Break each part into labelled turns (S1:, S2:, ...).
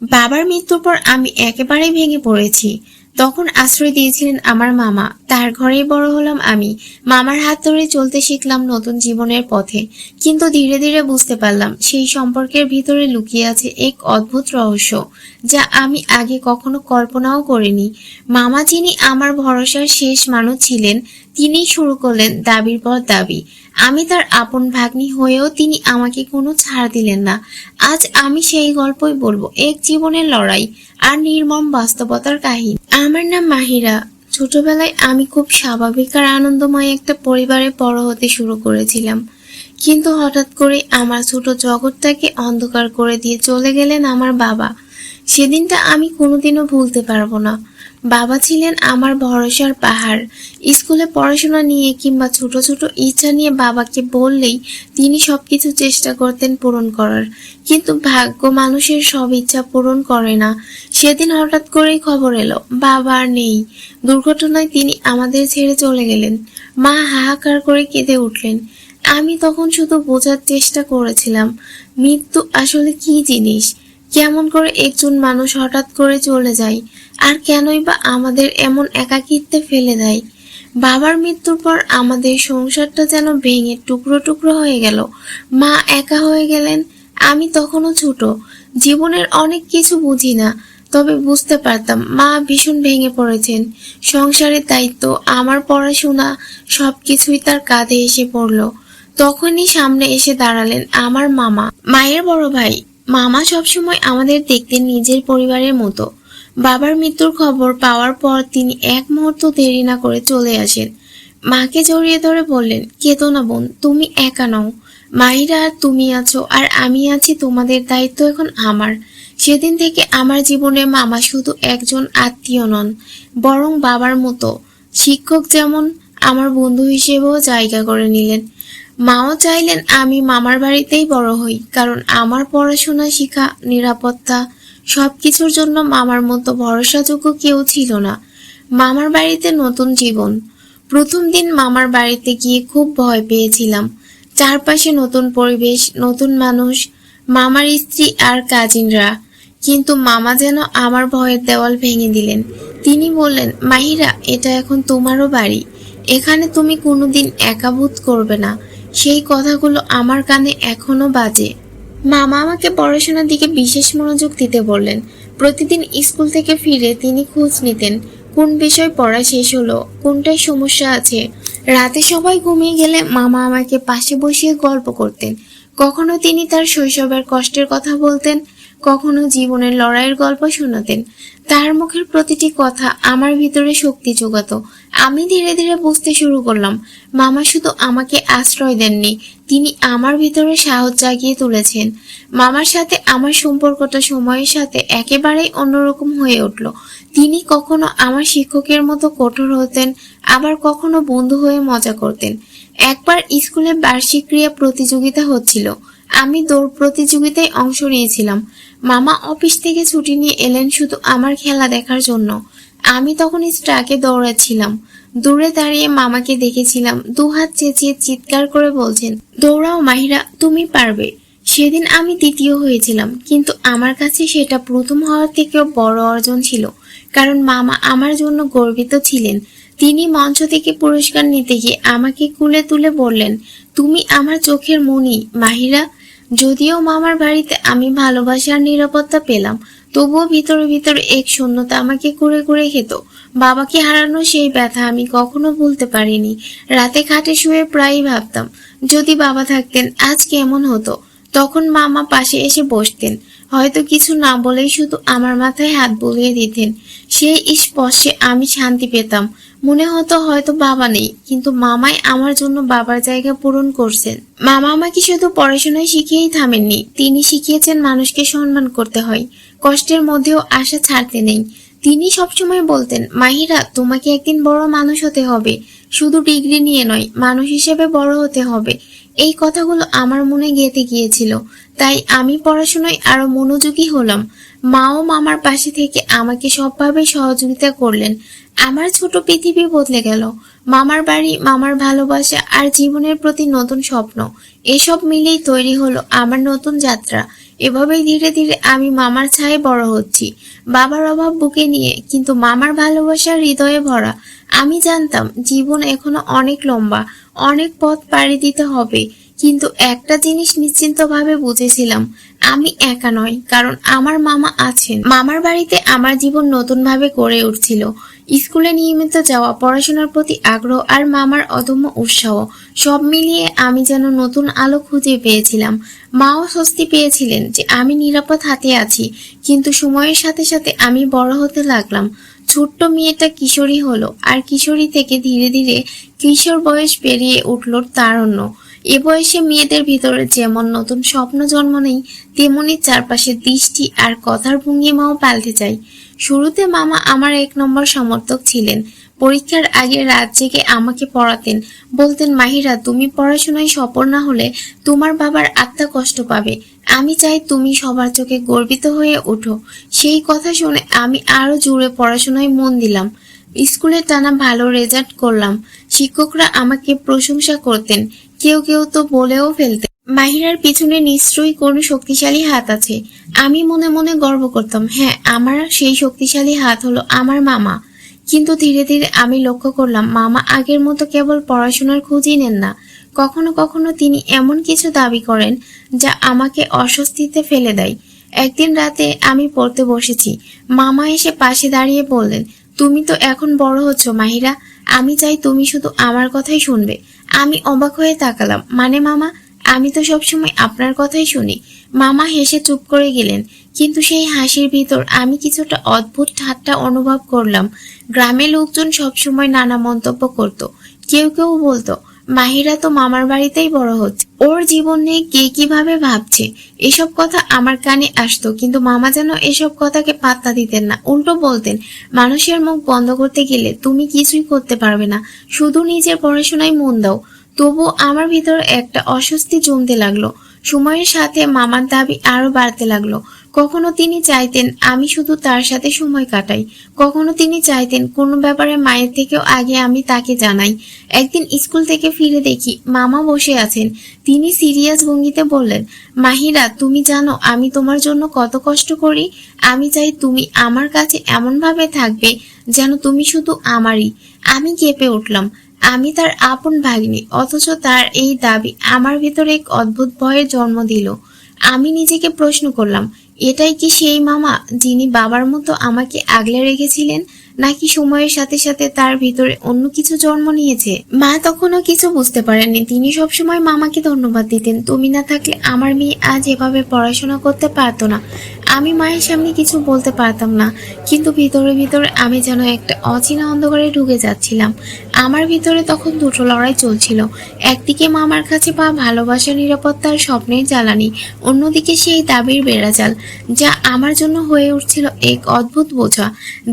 S1: বাবার মৃত্যুর পর আমি একেবারেই ভেঙে পড়েছি। তখন আশ্রয় দিয়েছিলেন আমার মামা, তার ঘরেই বড় হলাম আমি। মামার হাত ধরে চলতে শিখলাম নতুন জীবনের পথে। কিন্তু ধীরে ধীরে বুঝতে পারলাম সেই সম্পর্কের ভিতরে লুকিয়ে আছে এক অদ্ভুত রহস্য, যা আমি আগে কখনো কল্পনাও করিনি। মামা যিনি আমার ভরসার শেষ মানুষ ছিলেন, তিনি শুরু করলেন দাবির পর দাবি। আমি তার আপন ভাগ্নি হয়েও তিনি আমাকে কোনো ছাড় দিলেন না। আজ আমি সেই গল্পই বলবো, এক জীবনের লড়াই আর নির্মম বাস্তবতার কাহিনী। আমার নাম মাহিরা। ছোটবেলায় আমি খুব স্বাভাবিক আর আনন্দময় একটা পরিবারে বড় হতে শুরু করেছিলাম। কিন্তু হঠাৎ করে আমার ছোট জগৎটাকে অন্ধকার করে দিয়ে চলে গেলেন আমার বাবা। সেদিনটা আমি কোনোদিনও ভুলতে পারবো না। বাবা ছিলেন আমার ভরসার পাহাড়। স্কুলে পড়াশোনা নিয়ে কিংবা ছোট ছোট ইচ্ছা নিয়ে বাবাকে বললেই তিনি সবকিছু চেষ্টা করতেন পূরণ করার। কিন্তু ভাগ্য মানুষের সব ইচ্ছা পূরণ করে না। সেদিন হঠাৎ করেই খবর এলো বাবা আর নেই। দুর্ঘটনায় তিনি আমাদের ছেড়ে চলে গেলেন। মা হাহাকার করে কেঁদে উঠলেন। আমি তখন শুধু বোঝার চেষ্টা করেছিলাম মৃত্যু আসলে কি জিনিস, কেমন করে একজন মানুষ হঠাৎ করে চলে যায়, আর কেনই বা আমাদের এমন একাকিত্বে ফেলে দেয়। বাবার মৃত্যুর পর আমাদের সংসারটা যেন ভেঙে টুকরো টুকরো হয়ে গেল। মা একা হয়ে গেলেন। আমি তখনও ছোট, জীবনের অনেক কিছু বুঝি না, তবে বুঝতে পারতাম মা ভীষণ ভেঙে পড়েছেন। সংসারের দায়িত্ব, আমার পড়াশোনা, সবকিছুই তার কাঁধে এসে পড়ল। তখনই সামনে এসে দাঁড়ালেন আমার মামা, মায়ের বড় ভাই। মামা সবসময় আমাদের দেখতেন নিজের পরিবারের মতো। বাবার মৃত্যুর খবর পাওয়ার পর তিনি এক মুহূর্ত দেরি না করে চলে আসেন। মাকে জড়িয়ে ধরে বললেন, কেঁদো না বোন, তুমি একা নও। মাহিরা আর তুমি আছো, আর আমি আছি। তোমাদের দায়িত্ব এখন আমার। সেদিন থেকে আমার জীবনে মামা শুধু একজন আত্মীয় নন, বরং বাবার মতো শিক্ষক, যেমন আমার বন্ধু হিসেবেও জায়গা করে নিলেন। মাও চাইলেন আমি মামার বাড়িতেই বড় হই, কারণ আমার পড়াশোনা, শিক্ষা, নিরাপত্তা সবকিছুর জন্য মামার মতো ভরসাযোগ্য কেউ ছিল না। মামার বাড়িতে নতুন জীবন। প্রথম দিন মামার বাড়িতে গিয়ে খুব ভয় পেয়েছিলাম। চারপাশে নতুন পরিবেশ, নতুন মানুষ, মামার স্ত্রী আর কাজিনরা। কিন্তু মামা যেন আমার ভয়ের দেওয়াল ভেঙে দিলেন। তিনি বললেন, মাহিরা, এটা এখন তোমারও বাড়ি। এখানে তুমি কোনোদিন একা বোধ করবে না। সেই কথাগুলো আমার কানে এখনো বাজে। মামা আমাকে পড়াশোনার দিকে বিশেষ মনোযোগ দিতে বললেন। প্রতিদিন স্কুল থেকে ফিরে তিনি খোঁজ নিতেন, কোন বিষয় পড়া শেষ হলো, কোনটায় সমস্যা আছে। রাতে সবাই ঘুমিয়ে গেলে মামা আমাকে পাশে বসিয়ে গল্প করতেন। কখনো তিনি তার শৈশবের কষ্টের কথা বলতেন, কখনো জীবনের লড়াইয়ের গল্প শোনাতেন। তার মুখের প্রতিটি কথা আমার ভিতরে শক্তি যোগাতো। আমি ধীরে ধীরে বুঝতে শুরু করলাম, মামা শুধু আমাকে আশ্রয় দেননি, তিনি আমার ভিতরে সাহস জাগিয়ে তুলেছেন। মামার সাথে আমার সম্পর্কটা সময়ের সাথে একেবারেই অন্যরকম হয়ে উঠল। তিনি কখনো আমার শিক্ষকের মতো কঠোর হতেন, আবার কখনো বন্ধু হয়ে মজা করতেন। একবার স্কুলে বার্ষিক ক্রীড়া প্রতিযোগিতা হচ্ছিল। আমি দৌড় প্রতিযোগিতায় অংশ নিয়েছিলাম। মামা অফিস থেকে ছুটি নিয়ে এলেন শুধু আমার খেলা দেখার জন্য। আমি তখন ট্রাকে দৌড়াচ্ছিলাম। দূরে দাঁড়িয়ে মামাকে দেখেছিলাম, দুহাত চেঁচিয়ে চিৎকার করে বলছেন, দৌড়াও মাহিরা, তুমি পারবে। সেদিন আমি দ্বিতীয় হয়েছিলাম, কিন্তু আমার কাছে সেটা প্রথম হওয়ার থেকেও বড় অর্জন ছিল, কারণ মামা আমার জন্য গর্বিত ছিলেন। তিনি মঞ্চ থেকে পুরস্কার নিতে গিয়ে আমাকে কুলে তুলে বললেন, তুমি আমার চোখের মণি মাহিরা। যদিও মামার বাড়িতে আমি ভালোবাসা আর নিরাপত্তা পেলাম, তবুও ভিতরে ভিতরে এক শূন্যতা আমাকে কুড়ে কুড়ে খেত। বাবাকে হারানো সেই ব্যথা আমি কখনো ভুলতে পারিনি। রাতে খাটে শুয়ে প্রায়ই ভাবতাম, যদি বাবা থাকতেন আজ কেমন হতো। তখন মামা পাশে এসে বসতেন, হয়তো কিছু না বলেই শুধু আমার মাথায় হাত বুলিয়ে দিতেন। সেই স্পর্শে আমি শান্তি পেতাম। মনে হতো হয়তো বাবা নেই, কিন্তু মামাই আমার জন্য বাবার জায়গা পূরণ করছেন। মামা আমাকে শুধু পড়াশোনায় শিখিয়েই থামেননি, তিনি শিখিয়েছেন মানুষকে সম্মান করতে হয়, কষ্টের মধ্যেও আশা ছাড়তে নেই। তিনি সবসময় বলতেন, মাহিরা, তোমাকে একদিন বড় মানুষ হতে হবে, শুধু ডিগ্রি নিয়ে নয়, মানুষ হিসেবে বড় হতে হবে। এই কথাগুলো আমার মনে গেঁথে গিয়েছিল, তাই আমি পড়াশোনায় আরো মনোযোগী হলাম। মাও মামার পাশে থেকে আমাকে সবভাবে সহযোগিতা করলেন। আমার ছোট পৃথিবী বদলে গেল। মামার বাড়ি, মামার ভালোবাসা আর জীবনের প্রতি নতুন স্বপ্ন, এসব মিলেই তৈরি হলো আমার নতুন যাত্রা। এভাবেই ধীরে ধীরে আমি মামার ছায়ে বড় হচ্ছি, বাবার অভাব বুকে নিয়ে, কিন্তু মামার ভালোবাসা হৃদয়ে ভরা। আমি জানতাম জীবন এখনো অনেক লম্বা, অনেক পথ পাড়ি দিতে হবে, কিন্তু একটা জিনিস নিশ্চিন্তভাবে বুঝেছিলাম, আমি একা নয়, কারণ আমার মামা আছেন। মামার বাড়িতে আমার জীবন নতুন ভাবে গড়ে উঠছিল। স্কুলে নিয়মিত যাওয়া, পড়াশোনার প্রতি আগ্রহ আর মামার অদম্য উৎসাহ, সব মিলিয়ে আমি যেন নতুন আলো খুঁজে পেয়েছিলাম। মাও স্বস্তি পেয়েছিলেন যে আমি নিরাপদ হাতে আছি। কিন্তু সময়ের সাথে সাথে আমি বড় হতে লাগলাম। ছোট্ট মেয়েটা কিশোরী হলো, আর কিশোরী থেকে ধীরে ধীরে কিশোর বয়স পেরিয়ে উঠল তারুণ্য। এ বয়সে মেয়েদের ভিতরে যেমন নতুন স্বপ্ন জন্ম নেই, তেমনি চারপাশের দৃষ্টি আর কথার ভঙ্গিমাও পাল্টে যায়। শুরুতে মামা আমার 1 নম্বর সমর্থক ছিলেন। পরীক্ষার আগে রাত জেগে আমাকে পড়াতেন, বলতেন, মাহিরা, তুমি পড়াশোনায় সফল না হলে তোমার বাবার আত্মা কষ্ট পাবে। আমি চাই তুমি সবার চোখে গর্বিত হয়ে ওঠো। সেই কথা শুনে আমি আরো জোরে পড়াশোনায় মন দিলাম। স্কুলে টানা ভালো রেজাল্ট করলাম। শিক্ষকরা আমাকে প্রশংসা করতেন, কেউ কেউ তো বলেও ফেলতেন, মাহিরার পিছনে নিশ্চয়ই কোনো শক্তিশালী হাত আছে। আমি মনে মনে গর্ব করতাম, হ্যাঁ, আমার সেই শক্তিশালী হাত হলো আমার মামা। কিন্তু ধীরে ধীরে আমি লক্ষ্য করলাম, মামা আগের মতো কেবল পড়াশোনার খোঁজই নেন না। কখনো কখনো তিনি এমন কিছু দাবি করেন যা আমাকে অস্বস্তিতে ফেলে দেয়। একদিন রাতে আমি পড়তে বসেছি, মামা এসে পাশে দাঁড়িয়ে বললেন, তুমি তো এখন বড় হচ্ছ মাহিরা, আমি চাই তুমি শুধু আমার কথাই শুনবে। আমি অবাক হয়ে তাকালাম, মানে মামা, আমি তো সবসময় আপনার কথাই শুনি। মামা হেসে চুপ করে গেলেন, কিন্তু সেই হাসির ভিতর আমি কিছুটা অদ্ভুত ঠাট্টা অনুভব করলাম। গ্রামের লোকজন সবসময় নানা মন্তব্য করত। কেউ কেউ বলতো, মাহিরা তো মামার বাড়িতেই বড় হচ্ছে, ওর জীবন নিয়ে কে কিভাবে ভাবছে। এসব কথা আমার কানে আসতো, কিন্তু মামা যেন এসব কথাকে পাত্তা দিতেন না। উল্টো বলতেন, মানুষের মুখ বন্ধ করতে গেলে তুমি কিছুই করতে পারবে না, শুধু নিজের পড়াশোনায় মন দাও। তবুও আমার ভিতরে একটা অস্বস্তি জমতে লাগলো। সময়ের সাথে মামার দাবি আরো বাড়তে লাগলো। কখনো তিনি চাইতেন আমি শুধু তার সাথে সময় কাটাই, কখনো তিনি চাইতেন কোনো ব্যাপারে মায়ের থেকেও আগে আমি তাকে জানাই। একদিন স্কুল থেকে ফিরে দেখি মামা বসে আছেন। তিনি সিরিয়াস ভঙ্গিতে বললেন, মাহিরা, তুমি জানো আমি তোমার জন্য কত কষ্ট করি। আমি চাই তুমি আমার কাছে এমন ভাবে থাকবে যেন তুমি শুধু আমারই। আমি কেঁপে উঠলাম। আমি তার আপন ভাগ্নি, অথচ তার এই দাবি আমার ভিতরে এক অদ্ভুত ভয়ের জন্ম দিল। আমি নিজেকে প্রশ্ন করলাম, এটাই কি সেই মামা যিনি বাবার মতো আমাকে আগলে রেখেছিলেন, নাকি সময়ের সাথে সাথে তার ভিতরে অন্য কিছু জন্ম নিয়েছে? মা তখনও কিছু বুঝতে পারেননি। তিনি সবসময় মামাকে ধন্যবাদ দিতেন, তুমি না থাকলে আমার মেয়ে আজ এভাবে পড়াশোনা করতে পারতো না। আমি মায়ের সামনে কিছু বলতে পারতাম না, কিন্তু ভিতরে ভিতরে আমি যেন একটা অচেনা অন্ধকারে ঢুকে যাচ্ছিলাম। আমার ভিতরে তখন দুটো লড়াই চলছিল। একদিকে মামার কাছে পাওয়া ভালোবাসা, নিরাপত্তার স্বপ্নের জ্বালানি, অন্যদিকে সেই দাবির বেড়াজাল, যা আমার জন্য হয়ে উঠছিল এক অদ্ভুত বোঝা।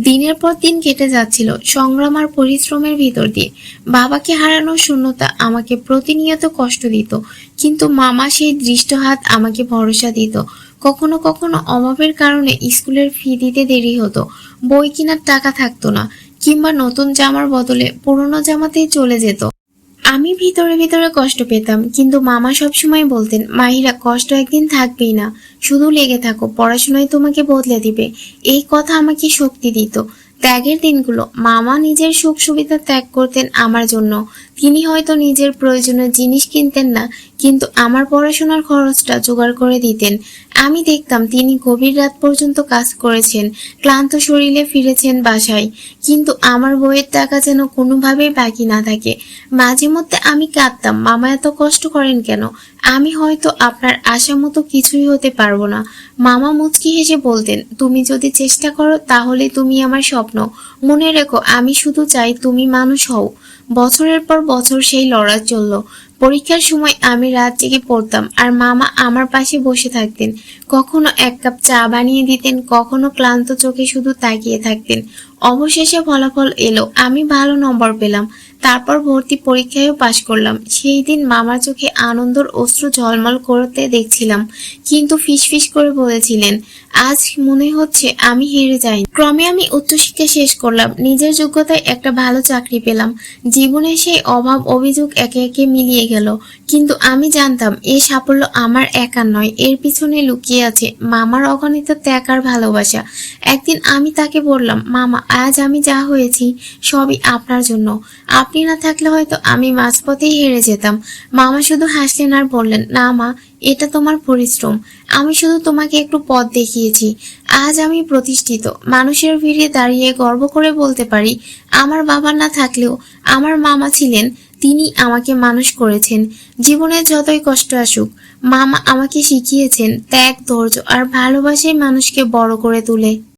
S1: দিনের পর দিন কেটে যাচ্ছিল সংগ্রাম আর পরিশ্রমের ভিতর দিয়ে। বাবাকে হারানোর শূন্যতা আমাকে প্রতিনিয়ত কষ্ট দিত, কিন্তু মামা সেই দৃষ্ট হাত আমাকে ভরসা দিত। কখনো কখনো অভাবের কারণে স্কুলের ফি দিতে দেরি হতো, বই কেনার টাকা থাকতো না, কিংবা নতুন জামার বদলে পুরনো জামাতেই চলে যেত। আমি ভিতরে ভিতরে কষ্ট পেতাম, কিন্তু মামা সবসময় বলতেন, মাহিরা, কষ্ট একদিন থাকবেই না, শুধু লেগে থাকো, পড়াশোনায় তোমাকে বদলে দিবে। এই কথা আমাকে শক্তি দিত। ত্যাগের দিনগুলো, মামা নিজের সুখ সুবিধা ত্যাগ করতেন আমার জন্য। তিনি হয়তো নিজের প্রয়োজনীয় জিনিস কিনতেন না, কিন্তু আমার পড়াশোনার খরচটা জোগাড় করে দিতেন। আমি দেখতাম তিনি গভীর রাত পর্যন্ত কাজ করেছেন, ক্লান্ত শরীরে ফিরেছেন বাসায়, কিন্তু আমার বইয়ের টাকা যেন কোনোভাবেই বাকি না থাকে। মাঝে মধ্যে আমি কাঁদতাম, মামা এত কষ্ট করেন কেন? আমি হয়তো আপনার আশা মতো কিছুই হতে পারবো না। মামা মুচকি হেসে বলতেন, তুমি যদি চেষ্টা করো তাহলে তুমি আমার স্বপ্ন। মনে রেখো, আমি শুধু চাই তুমি মানুষ হও। বছরের পর বছর সেই লড়াই চলল। পরীক্ষার সময় আমি রাত জেগে পড়তাম, আর মামা আমার পাশে বসে থাকতেন। কখনো 1 কাপ চা বানিয়ে দিতেন, কখনো ক্লান্ত চোখে শুধু তাকিয়ে থাকতেন। অবশেষে ফলাফল এলো, আমি ভালো নম্বর পেলাম। তারপর ভর্তি পরীক্ষায়ও পাশ করলাম। সেই দিন মামার চোখে আনন্দের অশ্রু ঝলমল করতে দেখছিলাম, কিন্তু ফিসফিস করে বলেছিলেন, আজ মনে হচ্ছে আমি হেরে যাই। ক্রমে আমি উচ্চশিক্ষা শেষ করলাম, নিজের যোগ্যতায় একটা ভালো চাকরি পেলাম। জীবনে সেই অভাব অভিযোগ একে একে মিলিয়ে গেল। কিন্তু আমি জানতাম এই সাফল্য আমার একার নয়, এর পিছনে লুকিয়ে আছে মামার অগণিত ত্যাগ আর ভালোবাসা। একদিন আমি তাকে বললাম, মামা, আজ আমি যা হয়েছি সবই আপনার জন্য। আপনি না থাকলে হয়তো আমি মাঝপথেই হেরে যেতাম। মামা শুধু হাসলেন আর বললেন, না মা, এটা তোমার পরিশ্রম। আমি শুধু তোমাকে একটু পথ দেখিয়েছি। আজ আমি প্রতিষ্ঠিত, মানুষের ভিড়ে দাঁড়িয়ে গর্ব করে বলতে পারি, আমার বাবা না থাকলেও আমার মামা ছিলেন, তিনি আমাকে মানুষ করেছেন। জীবনে যতই কষ্ট আসুক, মামা আমাকে শিখিয়েছেন ত্যাগ, ধৈর্য আর ভালোবাসাই মানুষকে বড় করে তোলে।